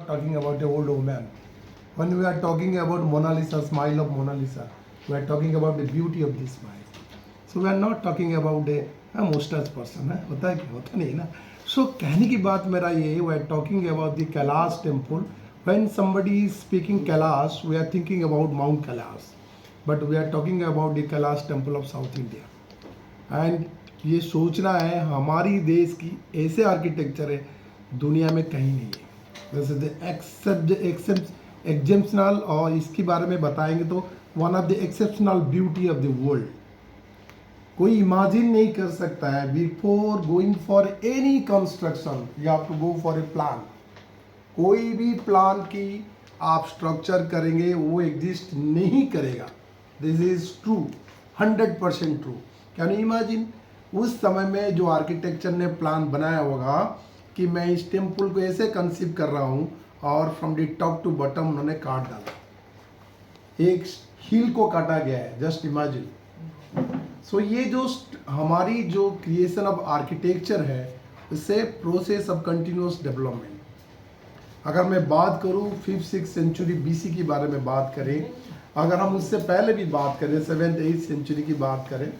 talking about an old woman. When we are talking about Mona Lisa, smile of Mona Lisa, we are talking about the beauty of this smile. So we are not talking about a mustache person. होता है कि होता नहीं ना. So कहने की बात मेरा ये, we are talking about the Kailash temple. When somebody is speaking Kailash, we are thinking about Mount Kailash. But we are talking about the Kailash temple of South India. And ये सोचना है हमारी देश की ऐसे आर्किटेक्चर है दुनिया में कहीं नहीं है. दिस इज एक्सेप्शनल, और इसके बारे में बताएंगे तो one of the exceptional beauty of the world. कोई इमेजिन नहीं कर सकता है before going for any construction you have to go for a plan. कोई भी प्लान की आप स्ट्रक्चर करेंगे वो एग्जिस्ट नहीं करेगा. This is true, 100% true. Can you imagine उस समय में जो आर्किटेक्चर ने प्लान बनाया होगा कि मैं इस टेम्पल को ऐसे कंसीव कर रहा हूँ और from the top to bottom उन्होंने काट डाला, एक हिल को काटा गया है. Just imagine. सो ये जो हमारी जो क्रिएशन ऑफ आर्किटेक्चर है इससे प्रोसेस ऑफ कंटिन्यूस डेवलपमेंट. अगर मैं बात करूँ 5th-6th सेंचुरी BC की बारे में बात करें, अगर हम उससे पहले भी बात करें 7th-8th सेंचुरी की बात करें,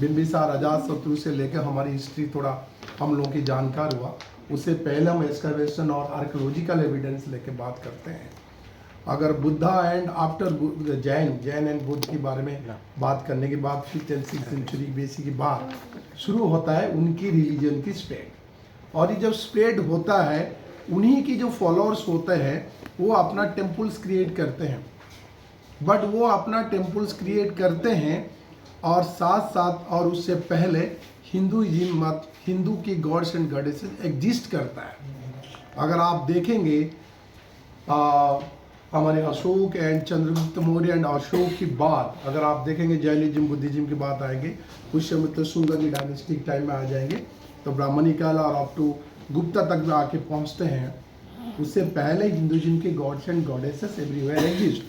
बिंबिसार अजातशत्रु से लेकर हमारी हिस्ट्री थोड़ा हम लोगों की जानकार हुआ, उससे पहले हम एक्सकवेशन और आर्कियोलॉजिकल एविडेंस लेके बात करते हैं. अगर Buddha and after Jain and Buddha के बारे में बात करने के बाद 5th and 6th century BC की बात शुरू होता है उनकी रिलीजन की स्प्रेड. और ये जब स्प्रेड होता है उन्हीं की जो फॉलोअर्स होते हैं वो अपना टेम्पल्स क्रिएट करते हैं. बट वो अपना टेम्पल्स क्रिएट करते हैं और साथ साथ और उससे पहले हिंदुइज्म मत, हिंदू की गॉड्स एंड गॉडेसेस एग्जिस्ट करता है. अगर आप देखेंगे हमारे अशोक एंड चंद्रगुप्त मौर्य एंड अशोक की बात, अगर आप देखेंगे जैनिज्म बुद्धिज्म की बात आएंगे, पुष्यमित्र शुंग की डायनेस्टिक टाइम में आ जाएंगे तो ब्राह्मणी काल और अप टू गुप्ता तक में आके पहुंचते हैं. उससे पहले हिंदुइज्म के gods and goddesses everywhere exist.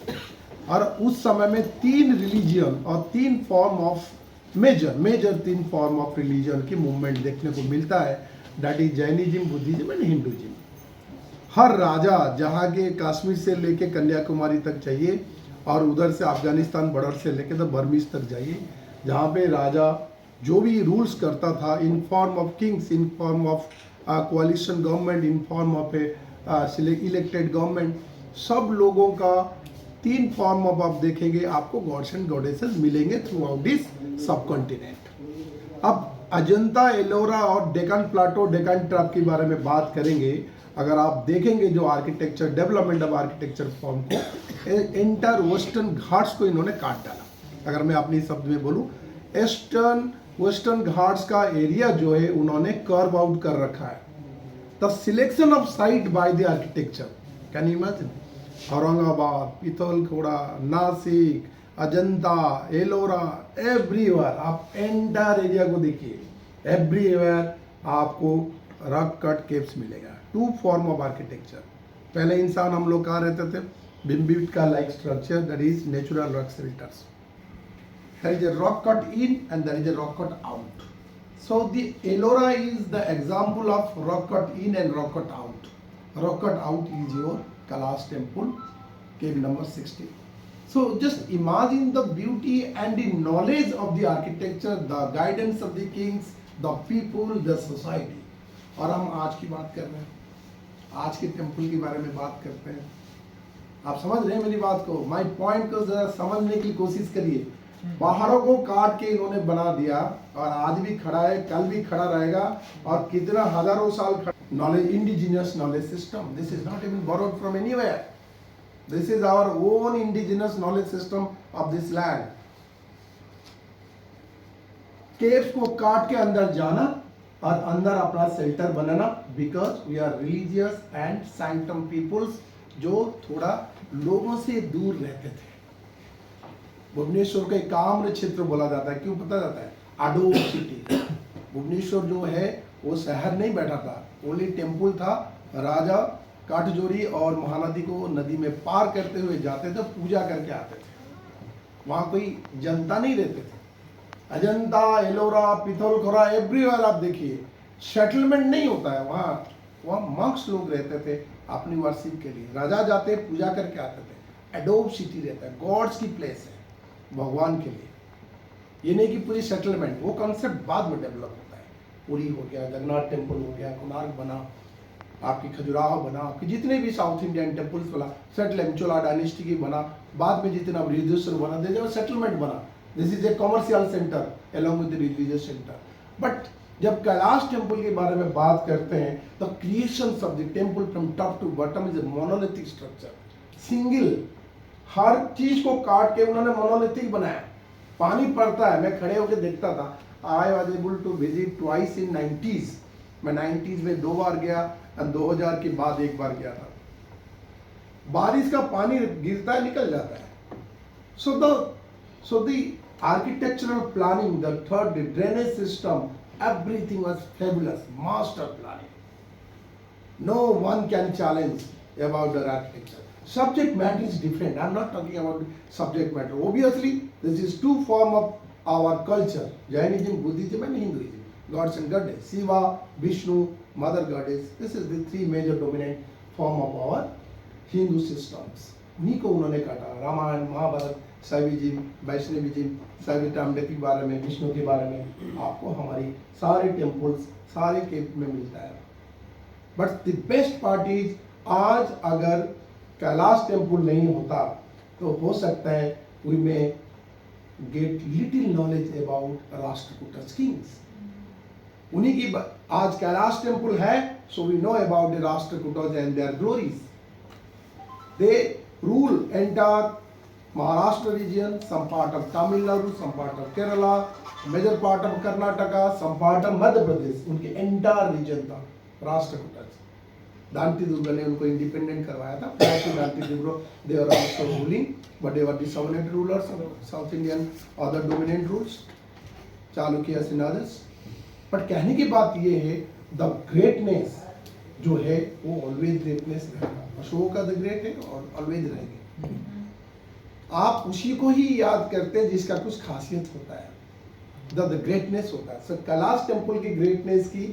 और उस समय में 3 रिलीजियन और 3 form of major 3 form of religion की मूवमेंट देखने को मिलता है. That is Jainism, Buddhism and Hinduism. हर राजा जहाँ के कश्मीर से लेके कन्याकुमारी तक चाहिए और उधर से अफगानिस्तान बॉर्डर से लेके तो बर्मीज तक जाइए, जहाँ पे राजा जो भी रूल्स करता था in form of Kings, in form of कोalition government, in form of A elected government, सब लोगों का 3 फॉर्म ऑफ आप देखेंगे आपको गॉड्स एंड गॉडेसेस मिलेंगे थ्रू आउट दिस सब कॉन्टिनेंट. अब अजंता, एलोरा और डेक्कन प्लाटो, डेक्कन ट्रैप के बारे में बात करेंगे. अगर आप देखेंगे जो architecture development of architecture form को, एंटायर वेस्टर्न घाट्स को इन्होंने काट डाला. अगर मैं अपनी शब्द में बोलूँ, वेस्टर्न घाट्स का एरिया जो है उन्होंने कर्व आउट कर रखा है. The selection of site by the architecture, can you imagine. Aurangabad, Pithoragarh, Nashik, Ajanta, Ellora, everywhere आप एंटायर एरिया को देखिए, एवरीवेयर आपको रॉक कट केव्स मिलेगा. 2 फॉर्म ऑफ आर्किटेक्चर. पहले इंसान हम लोग कहाँ रहते थे, बिम्बिट का like structure, that is natural rock shelters. There is a rock cut in and there is a rock cut out. So the Ellora is the example of rock cut in and rock cut out. Rock cut out is your Kailash temple, cave number 60. So just imagine the beauty and the knowledge of the architecture, the guidance of the kings, the people, the society. और हम आज की बात कर रहे हैं, आज के टेम्पल के बारे में बात करते हैं. आप समझ रहे हैं मेरी बात को? माई पॉइंट को जरा समझने की कोशिश करिए. पहाड़ों को काट के इन्होंने बना दिया और आज भी खड़ा है, कल भी खड़ा रहेगा और कितना हजारों साल खड़ा. Knowledge, indigenous knowledge system, this is not even borrowed from anywhere. This is our own indigenous knowledge system of this land. Caves को काट के अंदर जाना और अंदर अपना शेल्टर बनाना, because we are religious and sanctum peoples जो थोड़ा लोगों से दूर रहते थे. भुवनेश्वर को एकाम्र क्षेत्र बोला जाता है. क्यों पता जाता है? Adobe city. भुवनेश्वर जो है वो शहर नहीं बैठा था, ओनली टेम्पल था. राजा काठजोड़ी और महानदी को नदी में पार करते हुए जाते थे, पूजा करके आते थे. वहाँ कोई जनता नहीं रहते थे. अजंता, एलोरा, पिथौरागढ़, एवरीवेयर आप देखिए सेटलमेंट नहीं होता है वहाँ. वहाँ मंक्स लोग रहते थे अपनी वर्शिप के लिए। राजा जाते पूजा करके आते थे। एडोब सिटी रहता है, गॉड्स की प्लेस है भगवान के लिए। ये नहीं कि पूरी सेटलमेंट, वो कॉन्सेप्ट बाद में डेवलप होता है। पुरी हो गया, जगन्नाथ टेम्पल हो गया, कोणार्क बना, आपकी खजुराहो बना, आपके जितने भी साउथ इंडियन टेम्पल्स बना, सेटल चोला डायनेस्टी की बना, बाद में जितना रिलीजियस बना, दे सेटलमेंट बना। This is a commercial centre along with the religious centre. But जब कैलाश टेम्पल के बारे में बात करते हैं तो creation of the temple from top to bottom is a monolithic structure, single, हर चीज को काट के उन्होंने मोनोलिथिक बनाया। पानी पड़ता है, मैं खड़े होकर देखता था। I was able to visit twice in 90s। मैं 90s में 2 बार गया और 2000 के बाद 1 बार गया था। बारिश का पानी गिरता है, निकल जाता है। So the architectural planning, the third drainage system, everything was fabulous, master planning. No one can challenge about the architecture. Subject matter is different. I'm not talking about subject matter. Obviously, this is two form of our culture: Jainism, Buddhism, and Hinduism. Gods and goddess, Shiva, Vishnu, Mother Goddess. This is the 3 major dominant form of our Hindu systems. इन्हीं को उन्होंने काटा। Ramayan, Mahabharat, Shaivism, Vaishnavism, शैविताम्बे के बारे में, विष्णु के बारे में आपको हमारी सारे टेम्पल्स सारे के में मिलता है। But the best part is, आज अगर कैलाश टेम्पल नहीं होता तो हो सकता है we may get little knowledge about Rashtrakutas kings. उन्हीं की आज कैलाश टेम्पल है, so we know about the Rashtrakutas and their glories. They rule entire Maharashtra region, some part of Tamil Nadu, some part of Kerala, major part of Karnataka, some part of Madhya Pradesh. उनके entire region था राष्ट्रकूटस। दांती दुर्गा ने उनको independent करवाया था। Prior to Danti Durga, they were also ruling, but they were the subordinate rulers of South Indian other dominant rules, Chalukya and others. But कहने की बात ये है, the greatness जो है वो ऑलवेज ग्रेटनेस रहेगा। अशोक का द ग्रेट है और ऑलवेज रहेंगे। आप उसी को ही याद करते हैं जिसका कुछ खासियत होता है, द ग्रेटनेस होता है। सो कैलाश टेम्पल की ग्रेटनेस की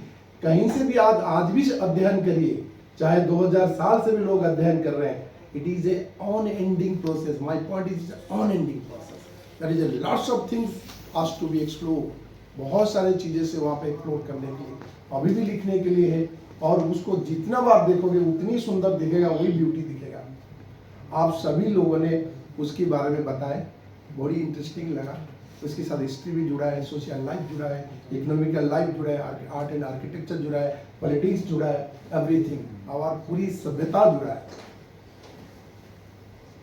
कहीं से भी आज भी अध्ययन करिए, चाहे 2000 साल से भी लोग अध्ययन कर रहे हैं। It is a unending process. My point is unending process. That is a lots of things has to be explore. बहुत सारी चीजें से वहाँ पे एक्सप्लोर करने के लिए, अभी भी लिखने के लिए है। और उसको जितना बार देखोगे उतनी सुंदर दिखेगा, वही ब्यूटी दिखेगा। आप सभी लोगों ने उसके बारे में बताया, बड़ी इंटरेस्टिंग लगा। उसके साथ हिस्ट्री भी जुड़ा है, सोशल लाइफ जुड़ा है, इकोनॉमिकल लाइफ जुड़ा है, आर्ट एंड आर्किटेक्चर जुड़ा है, पॉलिटिक्स जुड़ा है, एवरीथिंग। और पूरी सभ्यता जुड़ा है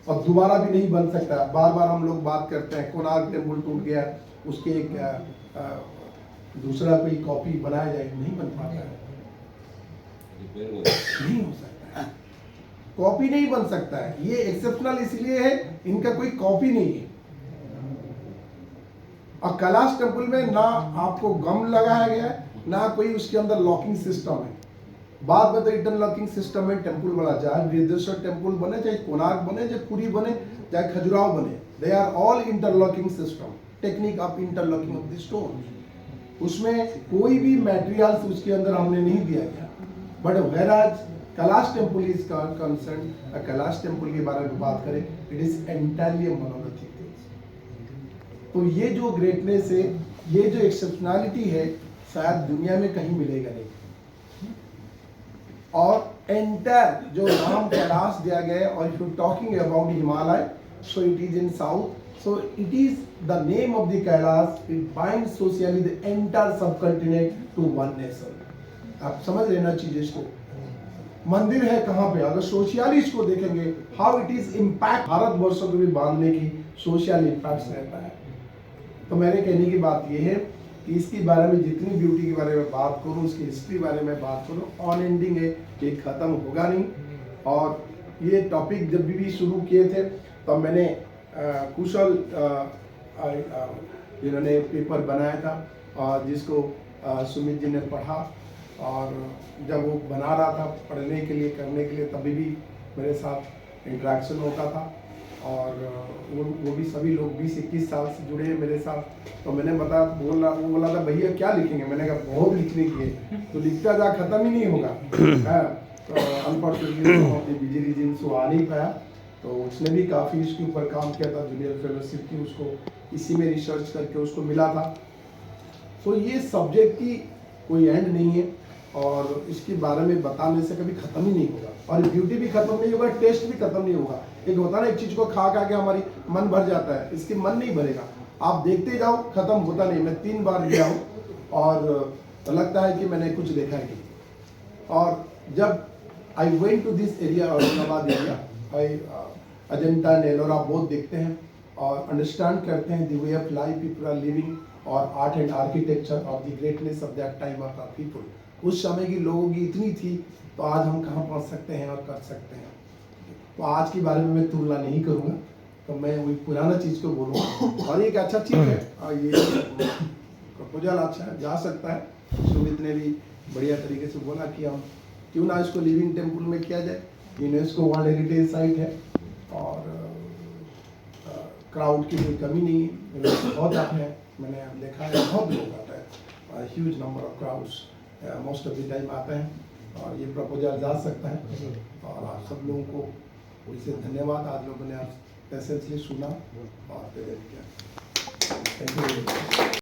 और दोबारा भी नहीं बन सकता। बार बार हम लोग बात करते हैं कोणार्क टेम्पल टूट गया, उसके एक दूसरा कोई कॉपी बनाया जाए, नहीं बन पाता है, नहीं हो सकता है, कॉपी नहीं बन सकता है। ये एक्सेप्शनल इसलिए है, इनका कोई कॉपी नहीं है। और कैलाश टेम्पल में ना आपको गम लगाया गया है, ना कोई उसके अंदर लॉकिंग सिस्टम है। बाद में तो इंटरलॉकिंग सिस्टम में टेम्पल बना, चाहे बृहदेश्वर टेम्पल बने, चाहे कोणार्क बने, चाहे पुरी बने, चाहे खजुराहो बने, they are all interlocking system, technique of interlocking of the stone. उसमें कोई भी मटेरियल्स उसके अंदर हमने नहीं दिया गया। But whereas Kailash temple is concern, Kailash temple के बारे में बात करें, it is entirely monolithic things. तो ये जो ग्रेटनेस है, ये जो एक्सेप्शनलिटी है, शायद दुनिया में कहीं मिलेगा नहीं। और एंटायर जो नाम कैलाश दिया गया है, और if you talking about Himalaya, so it is in south, so it is the name of the Kailash. It binds socially the entire subcontinent to one nation. आप समझ लेना चीजें इसको। मंदिर है कहाँ पे, अगर सोशियली इसको देखेंगे, how it is impact Bharat वर्षों को भी बांधने की सोशल इम्पैक्ट रहता है। तो मेरे कहने की बात ये है कि इसके बारे में जितनी ब्यूटी के बारे में बात करूँ, उसकी हिस्ट्री बारे में बात करूँ, ऑन एंडिंग है, ये खत्म होगा नहीं। और ये टॉपिक जब भी शुरू किए थे तो मैंने कुशल जिन्होंने पेपर बनाया था, जिसको सुमित जी ने पढ़ा, और जब वो बना रहा था पढ़ने के लिए, करने के लिए, तभी भी मेरे साथ इंटरेक्शन होता था। और वो भी सभी लोग 20-21 साल से जुड़े हैं मेरे साथ। तो मैंने वो बोला था भैया क्या लिखेंगे, मैंने कहा बहुत लिखने की है, तो लिखता जा खत्म ही नहीं होगा। तो अनफॉर्चुनेटली बिजी रीजन से आ नहीं पाया, तो उसने भी काफ़ी इसके ऊपर काम किया था, जूनियर फेलोशिप की उसको इसी में रिसर्च करके उसको मिला था। तो ये सब्जेक्ट की कोई एंड नहीं है और इसके बारे में बताने से कभी ख़त्म ही नहीं होगा, और ब्यूटी भी ख़त्म नहीं होगा, टेस्ट भी ख़त्म नहीं होगा। एक होता ना, एक चीज़ को खा के हमारी मन भर जाता है, इसके मन नहीं भरेगा, आप देखते जाओ, ख़त्म होता नहीं। मैं 3 बार गया हूँ और लगता है कि मैंने कुछ देखा ही नहीं। और जब I went to this area, Aurangabad area, Ajanta Ellora बहुत देखते हैं और अंडरस्टैंड करते हैं the way of life people are living और art and architecture of the greatness of that time of our people. उस समय की लोगों की इतनी थी, तो आज हम कहाँ पहुँच सकते हैं और कर सकते हैं। तो आज के बारे में मैं तुलना नहीं करूँगा, तो मैं वही पुराना चीज़ को बोलूँगा। और एक अच्छा चीज़ है, और ये प्रपोजल अच्छा है, जा सकता है। सुमित ने भी बढ़िया तरीके से बोला कि हम क्यों ना इसको लिविंग टेम्पल में किया जाए। यूनेस्को वर्ल्ड हेरिटेज साइट है और क्राउड की कोई कमी नहीं है, लोग बहुत आते हैं, मैंने देखा है बहुत लोग आते हैं, huge number of crowds most of the time आते हैं। और ये प्रपोजल जा सकता है और आप सब लोगों को इससे धन्यवाद, आज लोगों ने आप पैसेंटली सुना और प्रेजेंट किया। Thank you.